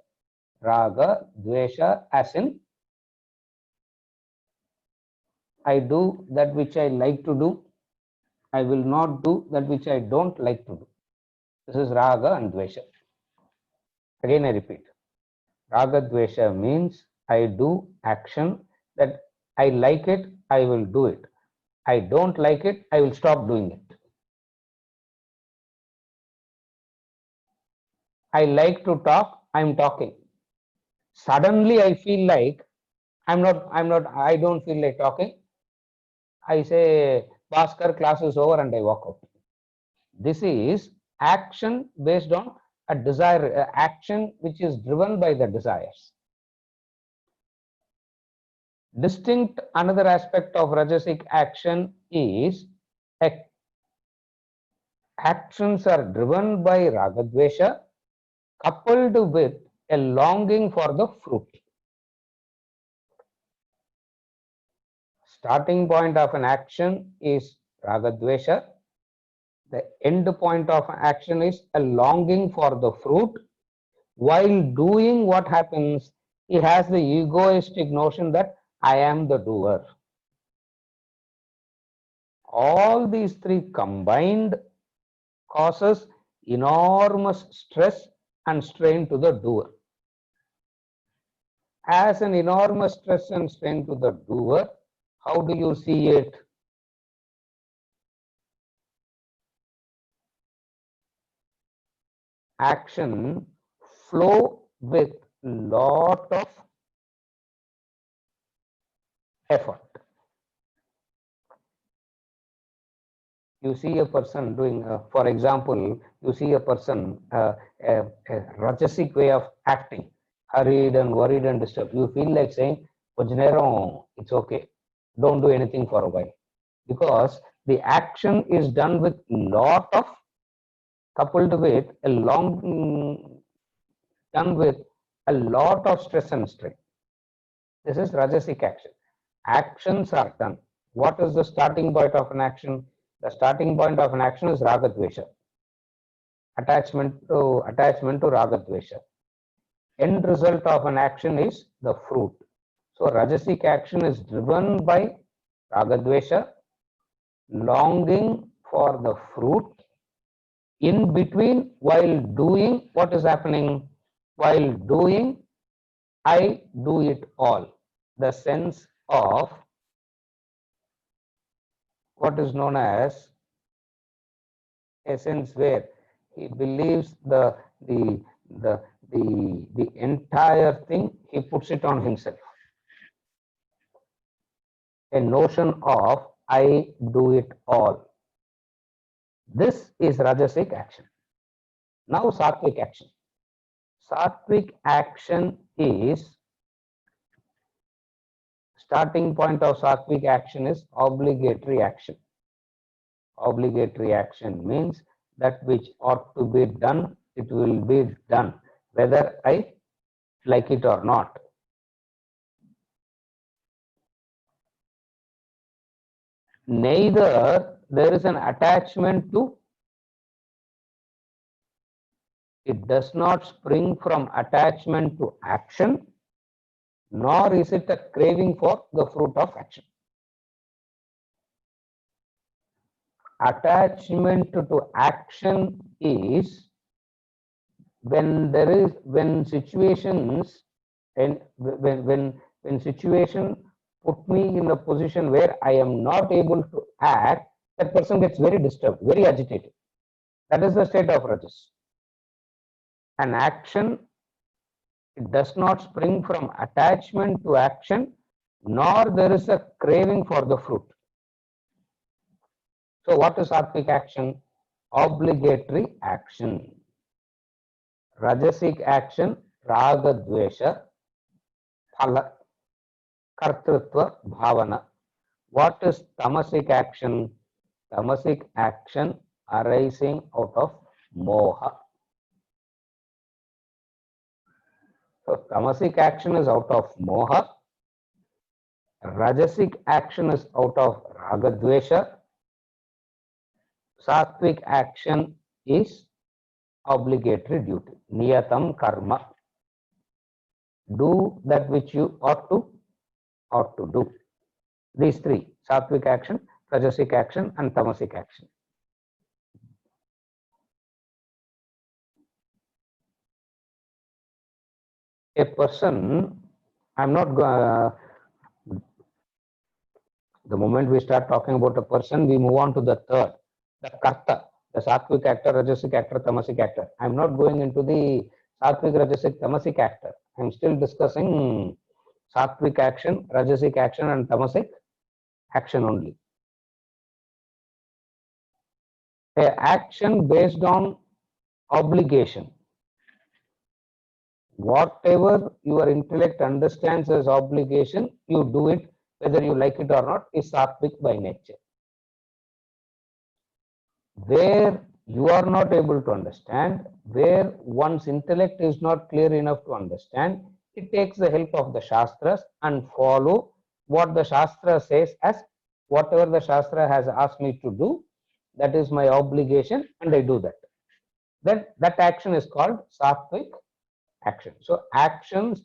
Speaker 1: Raga, dvesha, as in I do that which I like to do. I will not do that which I don't like to do. This is raga and dvesha. Again, I repeat. Raga dvesha means I do action that I like it, I will do it. I don't like it, I will stop doing it. I like to talk, I'm talking. Suddenly I feel like I don't feel like talking. I say, Bhaskar, class is over, and I walk out. This is action based on a desire, action which is driven by the desires. Distinct another aspect of rajasic action is actions are driven by ragadvesha coupled with a longing for the fruit. Starting point of an action is ragadvesha. The end point of action is a longing for the fruit. While doing, what happens? He has the egoistic notion that I am the doer. All these three combined causes enormous stress and strain to the doer. As an enormous stress and strain to the doer, how do you see it? Action flow with lot of effort. You see a person doing, for example, you see a person, a rajasic way of acting, hurried and worried and disturbed. You feel like saying, it's okay. Don't do anything for a while. Because the action is done with lot of, coupled with a done with a lot of stress and strain. This is rajasic action. Actions are done. What is the starting point of an action? The starting point of an action is ragadvesha. Attachment to ragadvesha. End result of an action is the fruit. So rajasic action is driven by ragadvesha, longing for the fruit. In between, while doing, what is happening? While doing, I do it all. The sense of what is known as a sense where he believes the entire thing, he puts it on himself. A notion of I do it all. This is rajasic action. Now sattvic action. Sattvic action is, starting point of sattvic action is obligatory action. Obligatory action means that which ought to be done, it will be done, whether I like it or not. Neither there is an attachment to, it does not spring from attachment to action, nor is it a craving for the fruit of action. Attachment to action is when situations and when situation put me in a position where I am not able to act, that person gets very disturbed, very agitated. That is the state of rajas. An action, it does not spring from attachment to action, nor there is a craving for the fruit. So what is sattvic action? Obligatory action. Rajasic action, raga dvesha, phala, kartrutva, bhavana. What is tamasic action? Tamasic action arising out of moha. So tamasic action is out of moha. Rajasic action is out of ragadvesha. Sattvic action is obligatory duty. Niyatam karma. Do that which you ought to do. These three: sattvic action, rajasic action, and tamasic action. A person, I'm not the moment we start talking about a person, we move on to the third, the karta, the sattvic actor, rajasic actor, tamasic actor. I'm not going into the sattvic, rajasic, tamasic actor. I'm still discussing sattvic action, rajasic action, and tamasic action only. A action based on obligation. Whatever your intellect understands as obligation, you do it whether you like it or not, is sattvic by nature. Where you are not able to understand, where one's intellect is not clear enough to understand, it takes the help of the Shastras and follow what the Shastra says as whatever the Shastra has asked me to do, that is my obligation, and I do that. Then that action is called sattvic action. So actions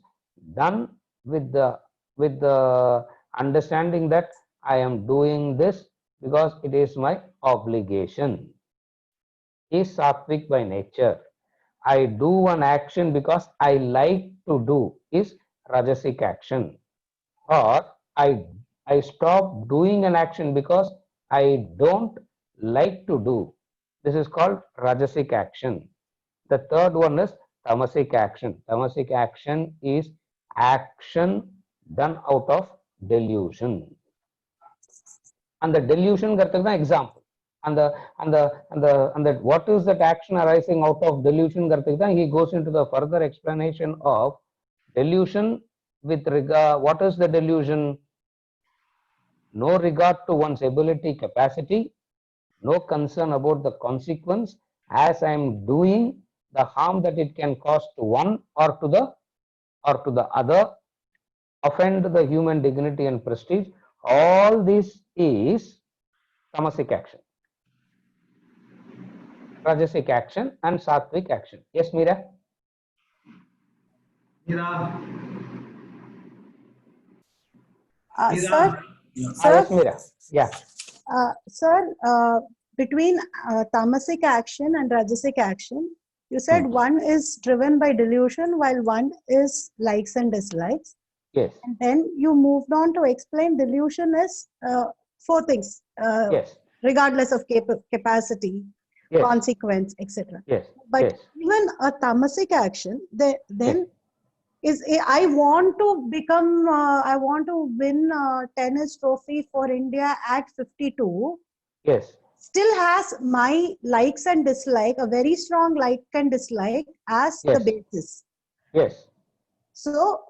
Speaker 1: done with the understanding that I am doing this because it is my obligation, is sattvic by nature. I do an action because I like to do, is rajasic action. Or I stop doing an action because I don't like to do. This is called rajasic action. The third one is tamasic action. Tamasic action is action done out of delusion. And the delusion example. And what is that action arising out of delusion? He goes into the further explanation of delusion with regard. What is the delusion? No regard to one's ability, capacity, no concern about the consequence, as I am doing, the harm that it can cause to one or to the other, offend the human dignity and prestige. All this is tamasic action, rajasic action, and sattvic action. Yes, Meera?
Speaker 2: Meera?
Speaker 3: Sir,
Speaker 1: Yes, Meera. Yeah.
Speaker 3: Sir, between tamasic action and rajasic action, you said one is driven by delusion while one is likes and dislikes.
Speaker 1: Yes.
Speaker 3: And then you moved on to explain delusion is four things,
Speaker 1: Yes.
Speaker 3: regardless of capacity,
Speaker 1: Yes.
Speaker 3: consequence, etc.
Speaker 1: Yes.
Speaker 3: But
Speaker 1: Yes.
Speaker 3: even a tamasic action, then is I want to become, I want to win a tennis trophy for India at 52.
Speaker 1: Yes.
Speaker 3: Still has my likes and dislike, a very strong like and dislike as the
Speaker 1: Yes.
Speaker 3: basis.
Speaker 1: Yes.
Speaker 3: So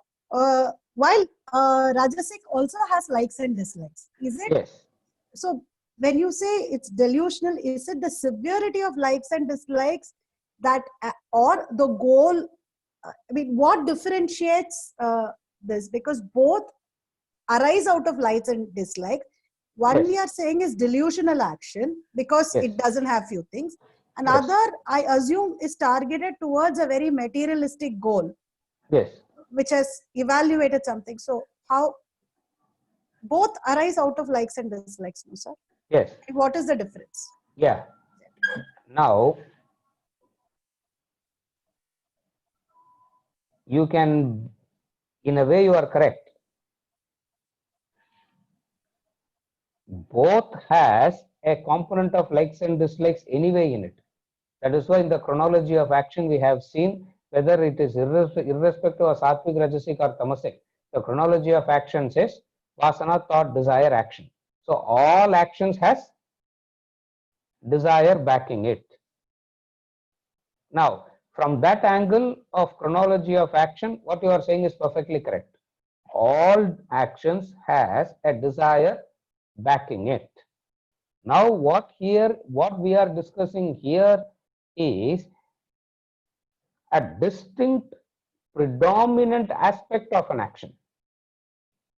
Speaker 3: while Rajasic also has likes and dislikes, is it?
Speaker 1: Yes.
Speaker 3: So when you say it's delusional, is it the severity of likes and dislikes that, or the goal? I mean, what differentiates this? Because both arise out of likes and dislikes. One
Speaker 1: Yes.
Speaker 3: we are saying is delusional action because
Speaker 1: Yes.
Speaker 3: it doesn't have few things. Another, I assume, is targeted towards a very materialistic goal,
Speaker 1: Yes.
Speaker 3: which has evaluated something. So how both arise out of likes and dislikes, no, sir?
Speaker 1: Yes.
Speaker 3: What is the difference?
Speaker 1: Yeah. Now, you can, in a way, you are correct. Both has a component of likes and dislikes anyway in it. That is why in the chronology of action we have seen whether it is irrespective of sattvic, rajasic or tamasic. The chronology of action says vasana, thought, desire, action. So all actions has desire backing it. Now, from that angle of chronology of action, what you are saying is perfectly correct. All actions has a desire backing it. Now, what we are discussing here is a distinct predominant aspect of an action.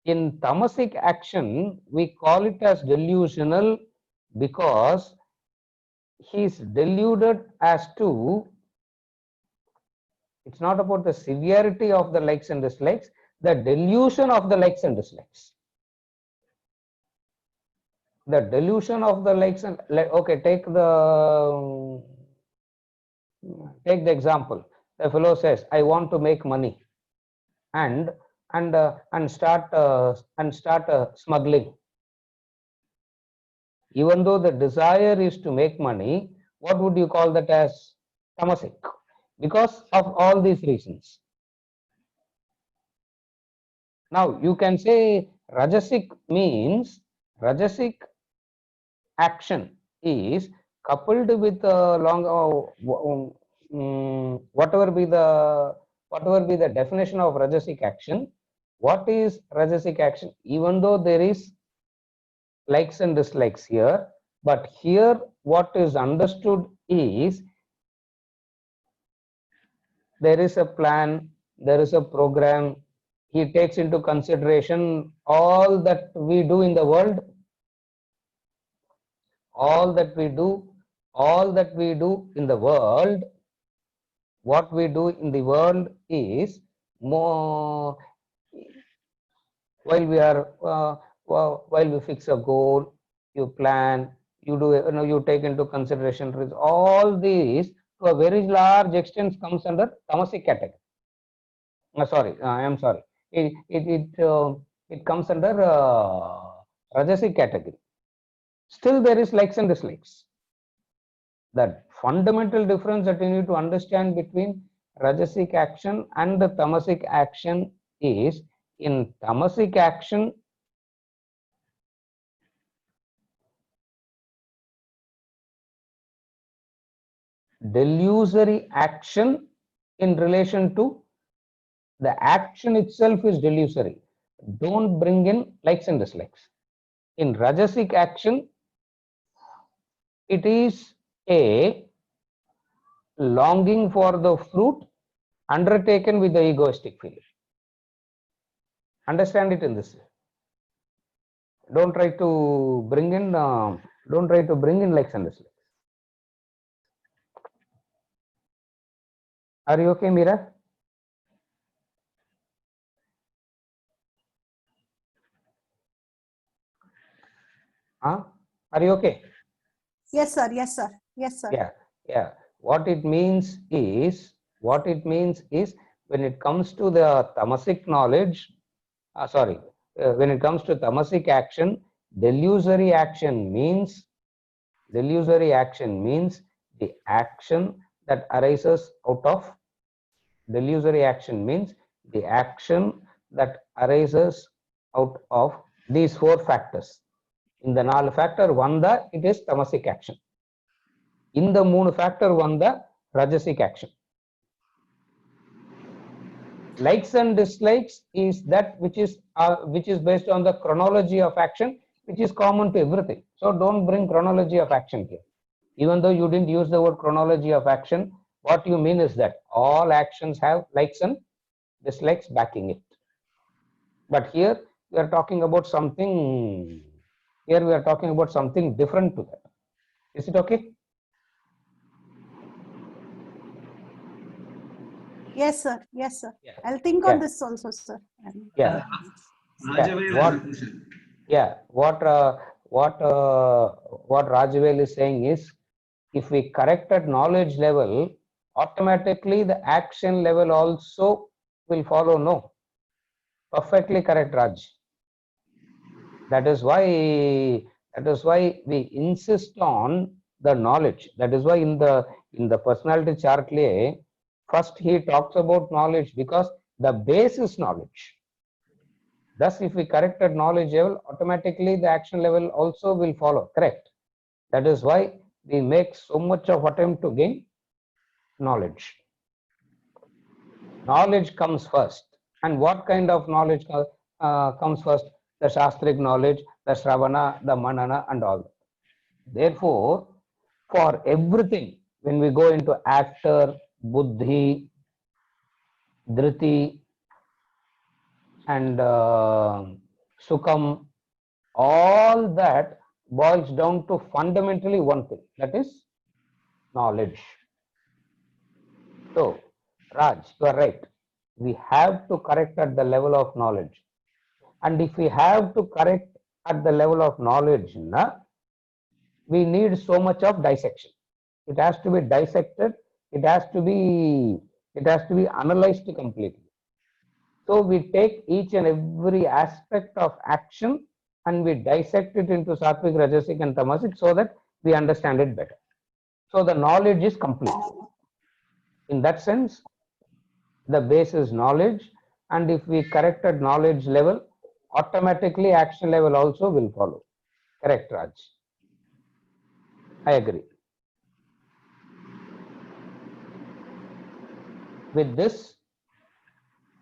Speaker 1: In tamasic action, we call it as delusional because he is deluded as to, it's not about the severity of the likes and dislikes, the delusion of the likes and dislikes. the delusion of the likes and okay, take the example. The fellow says, I want to make money and start smuggling. Even though the desire is to make money, what would you call that as? Tamasic, because of all these reasons. Now you can say rajasic means rajasic action is coupled with whatever be the definition of rajasic action. What is rajasic action? Even though there is likes and dislikes here, but here what is understood is there is a plan, there is a program. He takes into consideration all that we do in the world, all that we do in the world. What we do in the world is more while we fix a goal, you plan, you do, you take into consideration all these to a very large extent comes under tamasic category. I am sorry. It comes under rajasic category. Still, there is likes and dislikes. The fundamental difference that you need to understand between rajasic action and the tamasic action is, in tamasic action, delusory action in relation to the action itself is delusory. Don't bring in likes and dislikes. In rajasic action, it is a longing for the fruit undertaken with the egoistic feeling. Understand it in this way. Don't try to bring in likes and dislikes. Are you okay, Mira? Huh? Are you okay?
Speaker 3: Yes, sir. Yes, sir. Yes, sir.
Speaker 1: Yeah. What it means is when it comes to the tamasic knowledge, when it comes to tamasic action, delusory action means the action that arises out of these four factors. In the 4 factor vanda, it is tamasic action. In the 3 factor vanda, rajasic action. Likes and dislikes is that which is based on the chronology of action, which is common to everything. So don't bring chronology of action here. Even though you didn't use the word chronology of action, what you mean is that all actions have likes and dislikes backing it. But here we are talking about something. Here we are talking about something different to that. Is it okay?
Speaker 3: Yes, sir. Yes, sir.
Speaker 1: Yeah.
Speaker 3: I'll think on this also, sir.
Speaker 1: Yeah. What Rajavel is saying is, if we correct at knowledge level, automatically the action level also will follow. No, perfectly correct, Raj. That is why we insist on the knowledge. That is why in the personality chart, first he talks about knowledge, because the base is knowledge. Thus, if we correct at knowledge level, automatically the action level also will follow. Correct. That is why we make so much of attempt to gain knowledge. Knowledge comes first. And what kind of knowledge comes first? The Shastric knowledge, the Shravana, the Manana, and all that. Therefore, for everything, when we go into actor, buddhi, dhriti, and sukham, all that boils down to fundamentally one thing, that is knowledge. So, Raj, you are right. We have to correct at the level of knowledge. And if we have to correct at the level of knowledge, we need so much of dissection. It has to be dissected. It has to be analyzed completely. So we take each and every aspect of action and we dissect it into Sattvic, Rajasic and Tamasic so that we understand it better. So the knowledge is complete. In that sense, the base is knowledge, and if we correct at knowledge level, automatically action level also will follow. Correct, Raj? I agree. With this,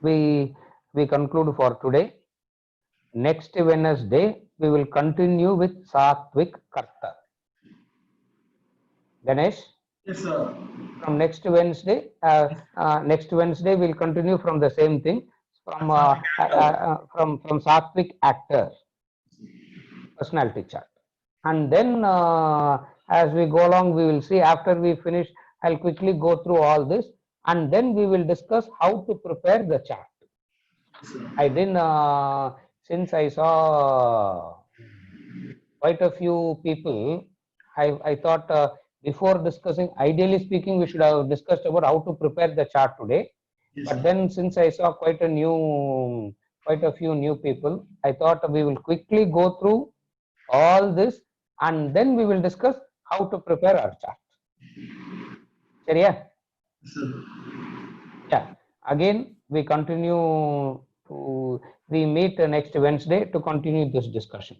Speaker 1: we conclude for today. Next Wednesday, we will continue with Sattvic Karta. Ganesh?
Speaker 2: Yes, sir.
Speaker 1: From next Wednesday, we'll continue from the same thing, from Sattvic actor, personality chart. And then as we go along, we will see, after we finish, I'll quickly go through all this, and then we will discuss how to prepare the chart. I didn't, since I saw quite a few people, I thought before discussing, ideally speaking, we should have discussed about how to prepare the chart today.
Speaker 2: Yes,
Speaker 1: But then since I saw quite a few new people, I thought we will quickly go through all this and then we will discuss how to prepare our chart. Yeah. Yeah. Again, we continue to, we meet next Wednesday to continue this discussion.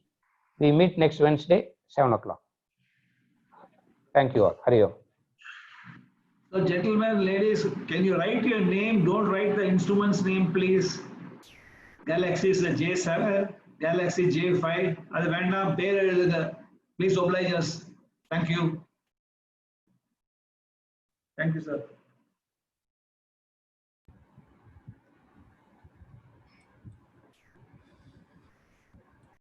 Speaker 1: We meet next Wednesday, 7 o'clock. Thank you all. Hari Om.
Speaker 2: So, gentlemen, ladies, can you write your name? Don't write the instrument's name, please. Galaxy is a J7, Galaxy J5. That's Vandam, please oblige us. Thank you. Thank you, sir.